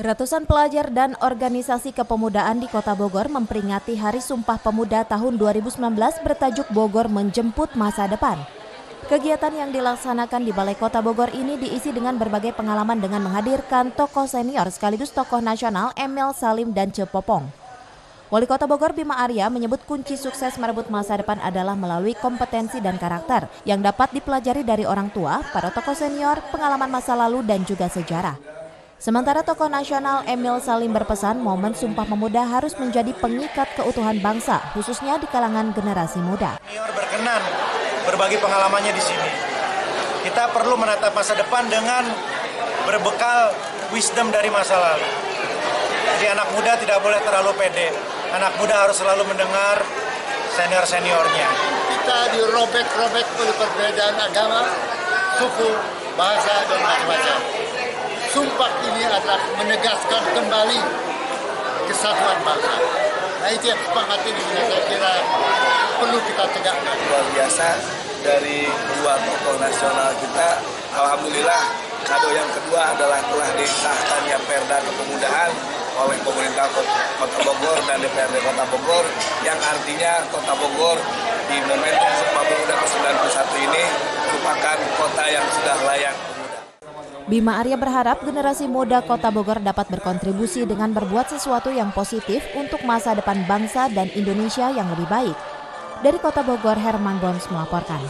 Ratusan pelajar dan organisasi kepemudaan di Kota Bogor memperingati Hari Sumpah Pemuda tahun 2019 bertajuk Bogor Menjemput Masa Depan. Kegiatan yang dilaksanakan di Balai Kota Bogor ini diisi dengan berbagai pengalaman dengan menghadirkan tokoh senior sekaligus tokoh nasional Emil Salim dan Cepopong. Wali Kota Bogor Bima Arya menyebut kunci sukses merebut masa depan adalah melalui kompetensi dan karakter yang dapat dipelajari dari orang tua, para tokoh senior, pengalaman masa lalu dan juga sejarah. Sementara tokoh nasional Emil Salim berpesan momen Sumpah Pemuda harus menjadi pengikat keutuhan bangsa, khususnya di kalangan generasi muda. Senior berkenan berbagi pengalamannya di sini. Kita perlu menatap masa depan dengan berbekal wisdom dari masa lalu. Jadi anak muda tidak boleh terlalu pede. Anak muda harus selalu mendengar senior-seniornya. Kita dirobek-robek oleh perbedaan agama, suku, bahasa, dan macam-macam. Sumpah ini adalah menegaskan kembali kesatuan bangsa. Nah itu yang semangat ini saya kira perlu kita tegakkan. Luar biasa dari dua tokoh nasional kita. Alhamdulillah kado yang kedua adalah telah disahkannya Perda Kepemudaan oleh pemerintah Kota Bogor dan DPRD Kota Bogor, yang artinya Kota Bogor di momentum Sumpah Pemuda ke-91 ini merupakan kota yang sudah layak. Bima Arya berharap generasi muda Kota Bogor dapat berkontribusi dengan berbuat sesuatu yang positif untuk masa depan bangsa dan Indonesia yang lebih baik. Dari Kota Bogor, Herman Bons melaporkan.